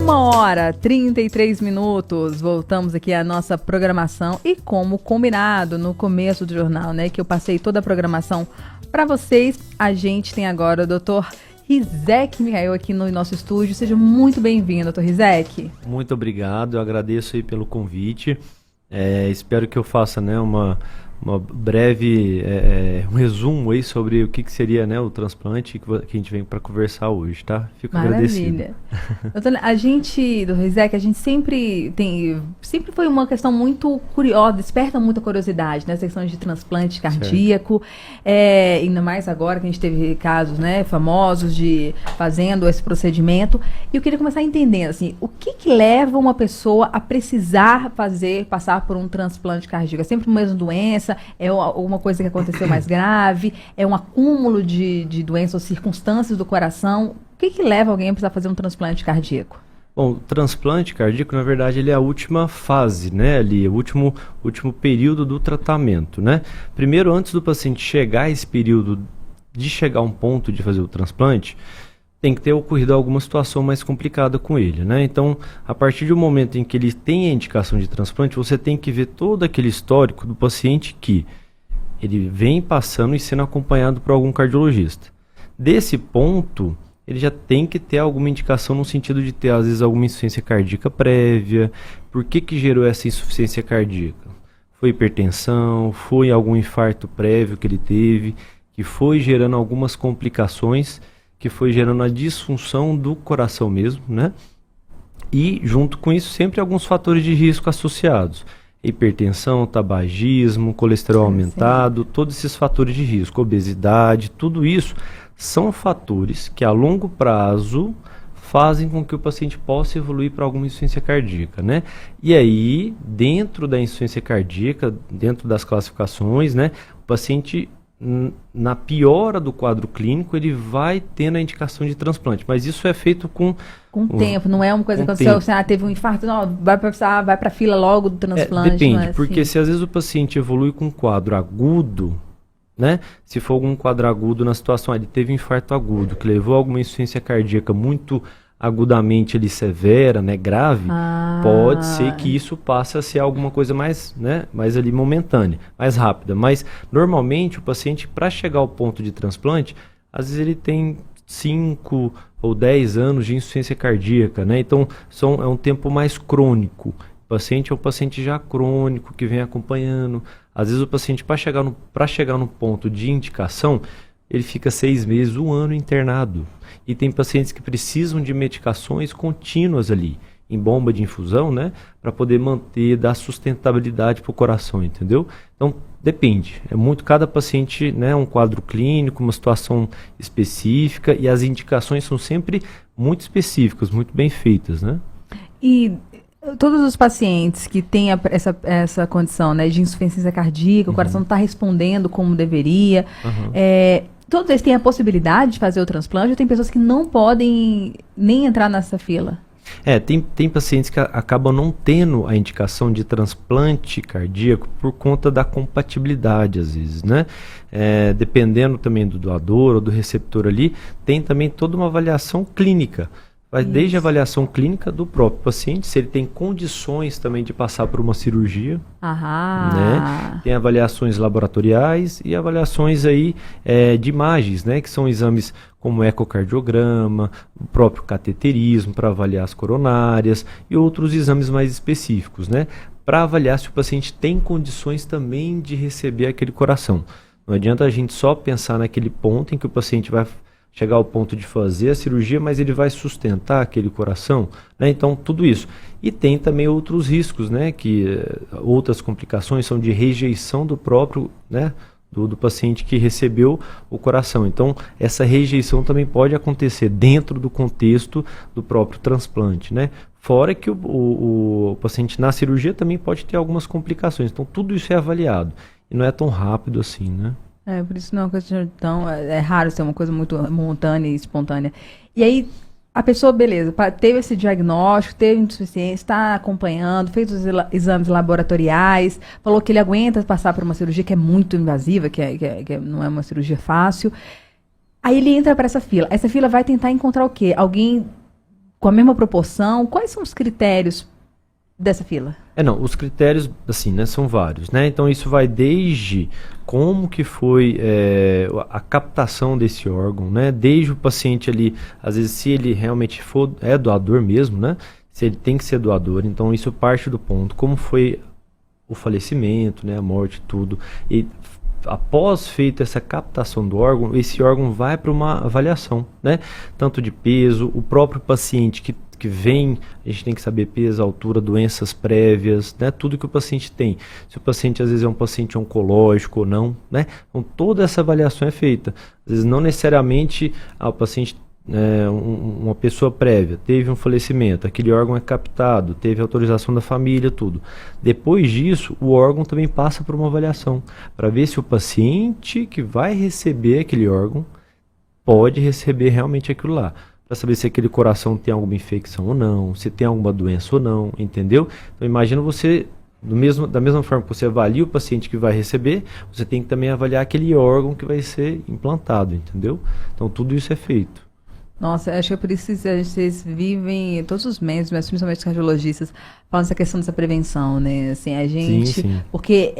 1h33. Voltamos aqui à nossa programação e como combinado no começo do jornal, né, que eu passei toda a programação para vocês, a gente tem agora o Dr. Rizek Mihail aqui no nosso estúdio. Seja muito bem-vindo, Dr. Rizek. Muito obrigado, eu agradeço aí pelo convite. Espero que eu faça, né, uma breve um resumo aí sobre o que seria, né, o transplante que a gente vem para conversar hoje, tá? Fico agradecido. Doutor, a gente, do Rizek, a gente sempre foi uma questão muito curiosa, desperta muita curiosidade, né, as questões de transplante cardíaco, ainda mais agora que a gente teve casos, né, famosos de fazendo esse procedimento. E eu queria começar entendendo, assim, o que leva uma pessoa a precisar passar por um transplante cardíaco? É sempre a mesma doença? É alguma coisa que aconteceu mais grave? É um acúmulo de doenças ou circunstâncias do coração? O que leva alguém a precisar fazer um transplante cardíaco? Bom, o transplante cardíaco, na verdade, ele é a última fase, né? Ali, o último período do tratamento, né? Primeiro, antes do paciente chegar a esse período de chegar a um ponto de fazer o transplante, tem que ter ocorrido alguma situação mais complicada com ele, né? Então, a partir do momento em que ele tem a indicação de transplante, você tem que ver todo aquele histórico do paciente que ele vem passando e sendo acompanhado por algum cardiologista. Desse ponto, ele já tem que ter alguma indicação no sentido de ter, às vezes, alguma insuficiência cardíaca prévia. Por que gerou essa insuficiência cardíaca? Foi hipertensão, foi algum infarto prévio que ele teve, que foi gerando algumas complicações, que foi gerando a disfunção do coração mesmo, né? E, junto com isso, sempre alguns fatores de risco associados. Hipertensão, tabagismo, colesterol aumentado, todos esses fatores de risco, obesidade, tudo isso são fatores que, a longo prazo, fazem com que o paciente possa evoluir para alguma insuficiência cardíaca, né? E aí, dentro da insuficiência cardíaca, dentro das classificações, né, o paciente, na piora do quadro clínico, ele vai tendo a indicação de transplante, mas isso é feito com tempo, não é uma coisa que aconteceu, teve um infarto, não, vai para a fila logo do transplante. Depende, porque se às vezes o paciente evolui com um quadro agudo, né, se for algum quadro agudo na situação, ele teve um infarto agudo, que levou a alguma insuficiência cardíaca muito agudamente ali severa, né, grave, pode ser que isso passe a ser alguma coisa mais, né, mais ali momentânea, mais rápida. Mas normalmente o paciente, para chegar ao ponto de transplante, às vezes ele tem 5 ou 10 anos de insuficiência cardíaca, né? Então é um tempo mais crônico. O paciente é um paciente já crônico que vem acompanhando. Às vezes o paciente, para chegar no ponto de indicação, ele fica 6 meses, 1 ano internado. E tem pacientes que precisam de medicações contínuas ali, em bomba de infusão, né? Para poder dar sustentabilidade para o coração, entendeu? Então, depende. É muito, cada paciente, né, um quadro clínico, uma situação específica, e as indicações são sempre muito específicas, muito bem feitas, né? E todos os pacientes que têm essa condição, né, de insuficiência cardíaca, o coração não está respondendo como deveria, todos eles têm a possibilidade de fazer o transplante, ou tem pessoas que não podem nem entrar nessa fila? Tem pacientes que acabam não tendo a indicação de transplante cardíaco por conta da compatibilidade, às vezes, né? Dependendo também do doador ou do receptor ali, tem também toda uma avaliação clínica. Vai desde a avaliação clínica do próprio paciente, se ele tem condições também de passar por uma cirurgia, né? Tem avaliações laboratoriais e avaliações aí de imagens, né? Que são exames como ecocardiograma, o próprio cateterismo para avaliar as coronárias e outros exames mais específicos, né? Para avaliar se o paciente tem condições também de receber aquele coração. Não adianta a gente só pensar naquele ponto em que o paciente vai chegar ao ponto de fazer a cirurgia, mas ele vai sustentar aquele coração, né? Então, tudo isso. E tem também outros riscos, né? Que outras complicações são de rejeição do próprio, né, do paciente que recebeu o coração. Então, essa rejeição também pode acontecer dentro do contexto do próprio transplante, né? Fora que o paciente na cirurgia também pode ter algumas complicações. Então, tudo isso é avaliado. E não é tão rápido assim, né? Por isso não é uma coisa tão... É raro ser uma coisa muito momentânea e espontânea. E aí, a pessoa, beleza, teve esse diagnóstico, teve insuficiência, está acompanhando, fez os exames laboratoriais, falou que ele aguenta passar por uma cirurgia que é muito invasiva, que não é uma cirurgia fácil. Aí ele entra para essa fila. Essa fila vai tentar encontrar o quê? Alguém com a mesma proporção? Quais são os critérios dessa fila? Não, os critérios, assim, né, são vários, né? Então isso vai desde como que foi a captação desse órgão, né? Desde o paciente ali, às vezes se ele realmente é doador mesmo, né? Se ele tem que ser doador, então isso parte do ponto, como foi o falecimento, né, a morte, tudo. E após feita essa captação do órgão, esse órgão vai para uma avaliação, né? Tanto de peso, o próprio paciente que vem, a gente tem que saber peso, altura, doenças prévias, né? Tudo que o paciente tem. Se o paciente às vezes é um paciente oncológico ou não, né? Então toda essa avaliação é feita. Às vezes não necessariamente o paciente uma pessoa prévia, teve um falecimento, aquele órgão é captado, teve autorização da família, tudo. Depois disso, o órgão também passa por uma avaliação, para ver se o paciente que vai receber aquele órgão pode receber realmente aquilo lá. Para saber se aquele coração tem alguma infecção ou não, se tem alguma doença ou não, entendeu? Então imagina você, da mesma forma que você avalia o paciente que vai receber, você tem que também avaliar aquele órgão que vai ser implantado, entendeu? Então tudo isso é feito. Nossa, acho que é por isso que vocês vivem, todos os médicos, mas principalmente os cardiologistas, falam essa questão dessa prevenção, né? Assim, a gente... Sim. Porque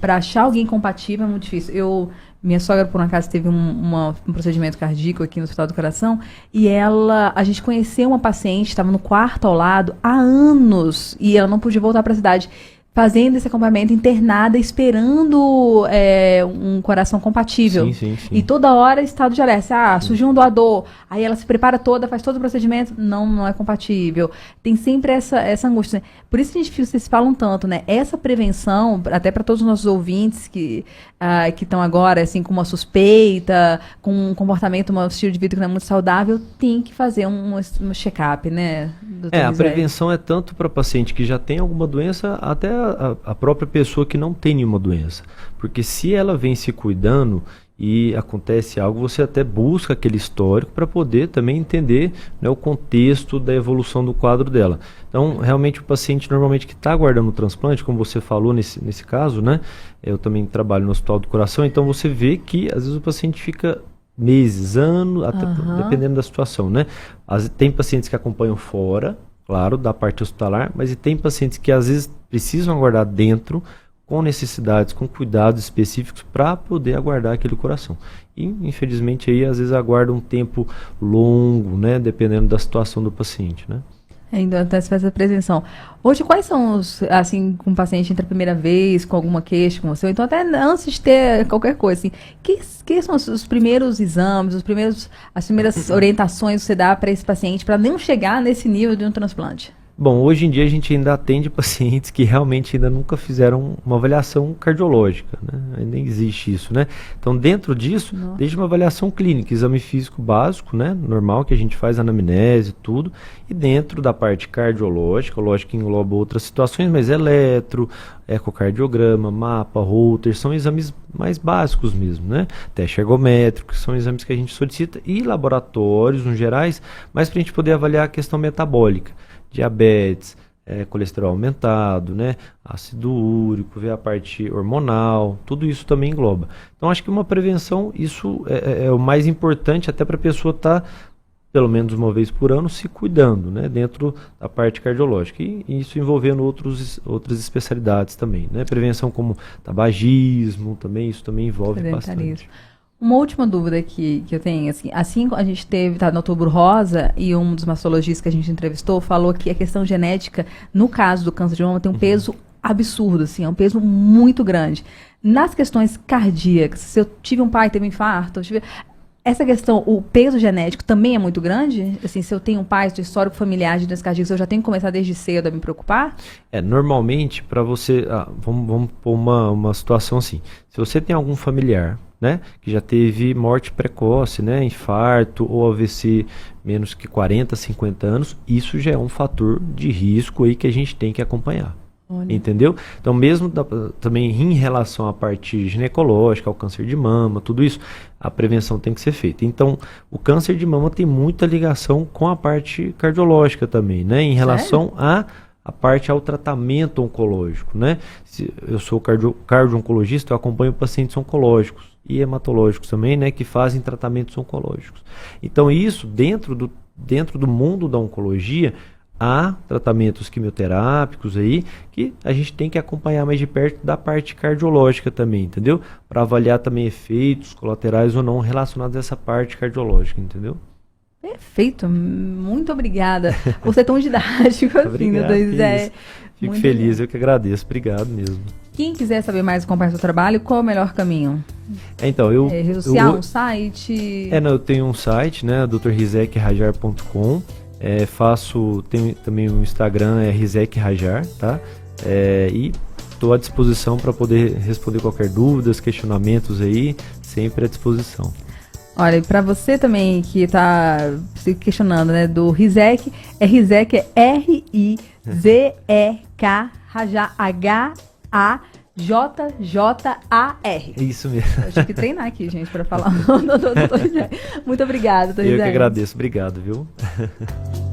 para achar alguém compatível é muito difícil. Minha sogra, por um acaso, teve um procedimento cardíaco aqui no Hospital do Coração, e a gente conheceu uma paciente, estava no quarto ao lado há anos, e ela não podia voltar para a cidade, fazendo esse acompanhamento, internada, esperando um coração compatível. Sim. E toda hora estado de alerta. Surgiu um doador, aí ela se prepara toda, faz todo o procedimento, não é compatível. Tem sempre essa angústia. Por isso que vocês falam tanto, né? Essa prevenção, até para todos os nossos ouvintes que estão agora assim, com uma suspeita, com um comportamento, um estilo de vida que não é muito saudável, tem que fazer um check-up, né? A prevenção é tanto para paciente que já tem alguma doença, até a própria pessoa que não tem nenhuma doença. Porque se ela vem se cuidando e acontece algo, você até busca aquele histórico para poder também entender, né, o contexto da evolução do quadro dela. Então, realmente, o paciente normalmente que está aguardando o transplante, como você falou nesse caso, né? Eu também trabalho no Hospital do Coração, então você vê que às vezes o paciente fica meses, anos, até dependendo da situação, né? Tem pacientes que acompanham fora, claro, da parte hospitalar, mas tem pacientes que às vezes precisam aguardar dentro, com necessidades, com cuidados específicos para poder aguardar aquele coração. E, infelizmente, aí às vezes aguarda um tempo longo, né? Dependendo da situação do paciente, né? Então, se faz a prevenção. Hoje, quais são os, assim, com o paciente entra a primeira vez, com alguma queixa com você, ou então até antes de ter qualquer coisa, assim, que são os primeiros exames, as primeiras orientações que você dá para esse paciente, para não chegar nesse nível de um transplante? Bom, hoje em dia a gente ainda atende pacientes que realmente ainda nunca fizeram uma avaliação cardiológica, né? Ainda existe isso, né? Então, dentro disso, desde uma avaliação clínica, exame físico básico, né? Normal, que a gente faz anamnese, tudo. E dentro da parte cardiológica, lógico que engloba outras situações, mas eletro, ecocardiograma, mapa, Holter, são exames mais básicos mesmo, né? Teste ergométrico, que são exames que a gente solicita, e laboratórios, no gerais, mas para a gente poder avaliar a questão metabólica. Diabetes, colesterol aumentado, né? Ácido úrico, ver a parte hormonal, tudo isso também engloba. Então, acho que uma prevenção, isso é o mais importante, até para a pessoa estar, pelo menos uma vez por ano, se cuidando, né? Dentro da parte cardiológica. E isso envolvendo outras especialidades também, né? Prevenção como tabagismo, também, isso também envolve bastante. Uma última dúvida que eu tenho, assim a gente no Outubro Rosa, e um dos mastologistas que a gente entrevistou falou que a questão genética, no caso do câncer de mama, tem um peso absurdo, assim, é um peso muito grande. Nas questões cardíacas, se eu tive um pai que teve um infarto, essa questão, o peso genético também é muito grande? Assim, se eu tenho um pai de histórico familiar de doenças cardíacas, eu já tenho que começar desde cedo a me preocupar? Normalmente, para você, vamos pôr uma situação assim, se você tem algum familiar, né, que já teve morte precoce, né, infarto ou AVC menos que 40, 50 anos, isso já é um fator de risco aí que a gente tem que acompanhar. Olha. Entendeu? Então, mesmo também em relação à parte ginecológica, ao câncer de mama, tudo isso, a prevenção tem que ser feita. Então, o câncer de mama tem muita ligação com a parte cardiológica também, né, em relação a parte ao tratamento oncológico, né? Eu sou cardio-oncologista, eu acompanho pacientes oncológicos e hematológicos também, né, que fazem tratamentos oncológicos. Então, isso dentro dentro do mundo da oncologia, há tratamentos quimioterápicos aí que a gente tem que acompanhar mais de perto da parte cardiológica também, entendeu? Para avaliar também efeitos colaterais ou não relacionados a essa parte cardiológica, entendeu? Perfeito, muito obrigada por ser tão didático assim, Obrigado, José. Fico Muito feliz, bom. eu que agradeço, obrigado mesmo. Quem quiser saber mais e acompanhar seu trabalho, qual é o melhor caminho? Então, Rede social, um site? Não, eu tenho um site, né, drrizekhajar.com. Tenho também um Instagram, Rizek Hajar, tá? E estou à disposição para poder responder qualquer dúvida, questionamentos aí, sempre à disposição. Olha, para você também que está se questionando, né, do Rizek, Rizek é R-I-Z-E-K, Hajar, H-A-J-J-A-R. É isso mesmo. Eu tive que treinar aqui, gente, para falar o nome do Dr. Rizek. Muito obrigada, Dr. Rizek. Eu que agradeço, obrigado, viu?